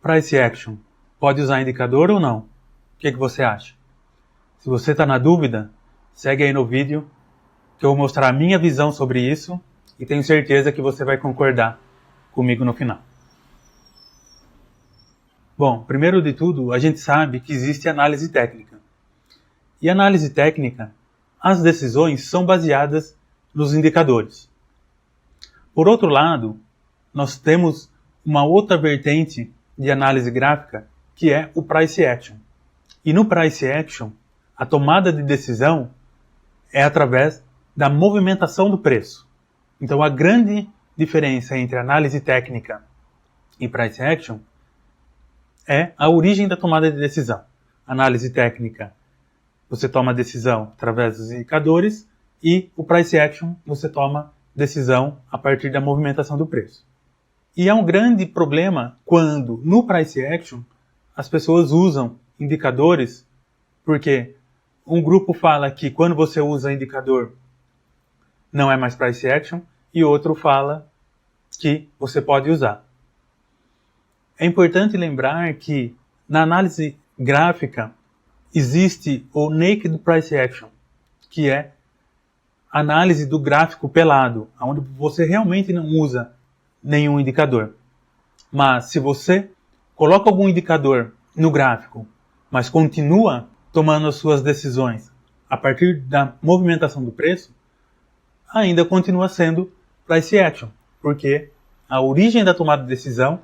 Price Action, pode usar indicador ou não? O que você acha? Se você está na dúvida, segue aí no vídeo que eu vou mostrar a minha visão sobre isso e tenho certeza que você vai concordar comigo no final. Bom, primeiro de tudo, a gente sabe que existe análise técnica. E análise técnica, as decisões são baseadas nos indicadores. Por outro lado, nós temos uma outra vertente de análise gráfica, que é o Price Action. E no Price Action, a tomada de decisão é através da movimentação do preço. Então, a grande diferença entre análise técnica e Price Action é a origem da tomada de decisão. Análise técnica, você toma decisão através dos indicadores, e o Price Action, você toma decisão a partir da movimentação do preço. E é um grande problema quando, no Price Action, as pessoas usam indicadores, porque um grupo fala que quando você usa indicador não é mais Price Action, e outro fala que você pode usar. É importante lembrar que na análise gráfica existe o Naked Price Action, que é a análise do gráfico pelado, onde você realmente não usa nenhum indicador. Mas se você coloca algum indicador no gráfico, mas continua tomando as suas decisões a partir da movimentação do preço, ainda continua sendo Price Action, porque a origem da tomada de decisão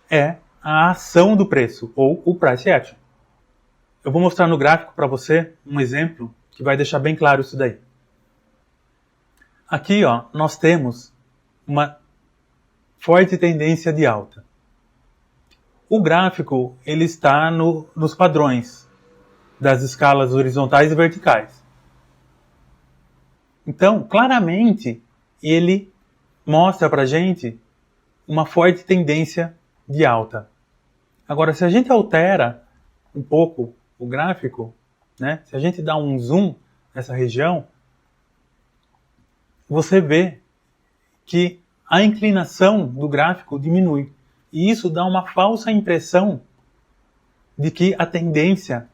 é a ação do preço, ou o Price Action. Eu vou mostrar no gráfico para você um exemplo que vai deixar bem claro isso daí. Aqui, nós temos uma forte tendência de alta. O gráfico ele está nos padrões das escalas horizontais e verticais. Então, claramente, ele mostra para a gente uma forte tendência de alta. Agora, se a gente altera um pouco o gráfico, né, se a gente dá um zoom nessa região, você vê que a inclinação do gráfico diminui. E isso dá uma falsa impressão de que a tendência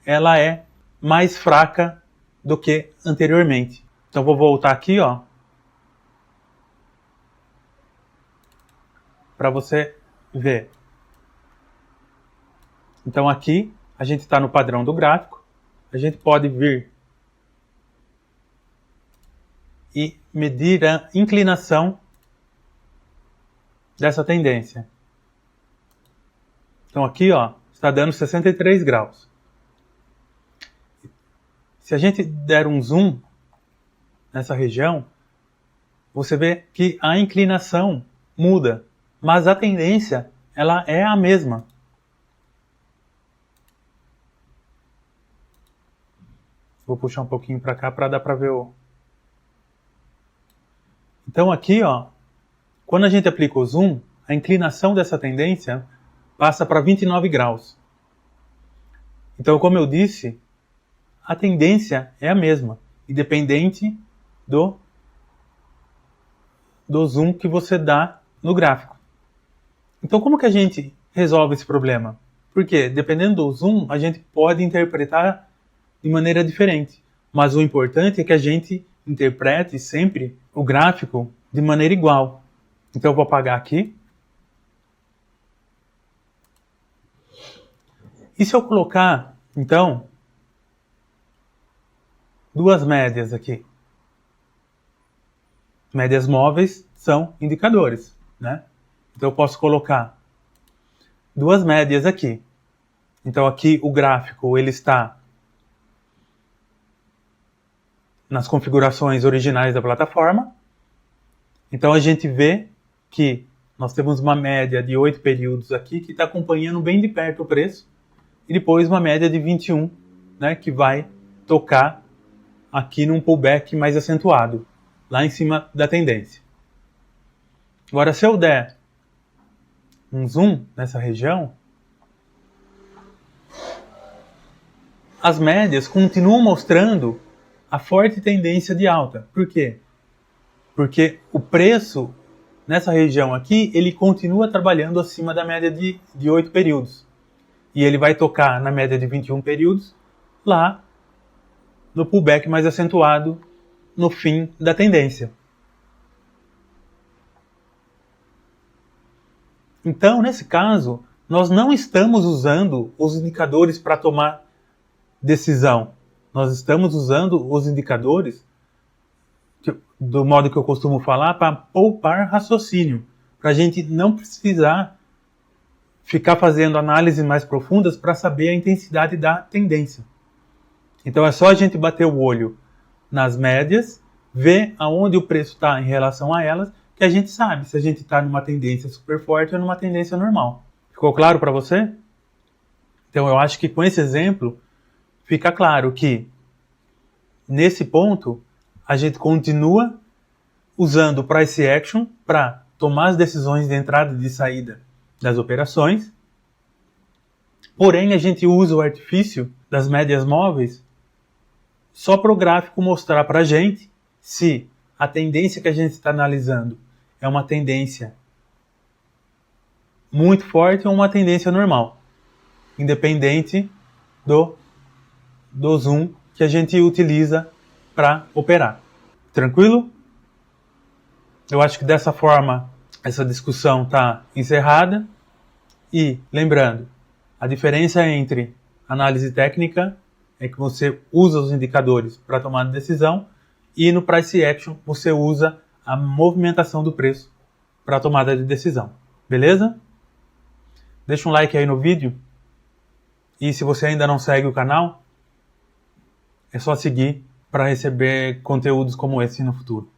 ela é mais fraca do que anteriormente. Então vou voltar aqui, para você ver. Então aqui a gente está no padrão do gráfico. A gente pode vir e medir a inclinação dessa tendência. Então aqui, está dando 63 graus. Se a gente der um zoom nessa região, você vê que a inclinação muda, mas a tendência ela é a mesma. Vou puxar um pouquinho para cá para dar para ver o... Então aqui, quando a gente aplica o zoom, a inclinação dessa tendência passa para 29 graus. Então, como eu disse, a tendência é a mesma, independente do zoom que você dá no gráfico. Então, como que a gente resolve esse problema? Porque, dependendo do zoom, a gente pode interpretar de maneira diferente. Mas o importante é que a gente interprete sempre o gráfico de maneira igual. Então eu vou apagar aqui. E se eu colocar, então, duas médias aqui? Médias móveis são indicadores, né? Então eu posso colocar duas médias aqui. Então aqui o gráfico ele está nas configurações originais da plataforma. Então a gente vê que nós temos uma média de 8 períodos aqui que está acompanhando bem de perto o preço, e depois uma média de 21, né, que vai tocar aqui num pullback mais acentuado, lá em cima da tendência. Agora, se eu der um zoom nessa região, as médias continuam mostrando a forte tendência de alta. Por quê? Porque o preço nessa região aqui, ele continua trabalhando acima da média de 8 períodos. E ele vai tocar na média de 21 períodos, lá no pullback mais acentuado, no fim da tendência. Então, nesse caso, nós não estamos usando os indicadores para tomar decisão. Nós estamos usando os indicadores, do modo que eu costumo falar, para poupar raciocínio, para a gente não precisar ficar fazendo análises mais profundas para saber a intensidade da tendência. Então é só a gente bater o olho nas médias, ver aonde o preço está em relação a elas, que a gente sabe se a gente está numa tendência super forte ou numa tendência normal. Ficou claro para você? Então eu acho que com esse exemplo fica claro que nesse ponto a gente continua usando o price action para tomar as decisões de entrada e de saída das operações, porém a gente usa o artifício das médias móveis só para o gráfico mostrar para a gente se a tendência que a gente está analisando é uma tendência muito forte ou uma tendência normal, independente do zoom que a gente utiliza para operar. Tranquilo? Eu acho que dessa forma essa discussão está encerrada. E, lembrando, a diferença entre análise técnica é que você usa os indicadores para tomar decisão e no price action você usa a movimentação do preço para tomada de decisão. Beleza? Deixa um like aí no vídeo. E se você ainda não segue o canal, é só seguir para receber conteúdos como esse no futuro.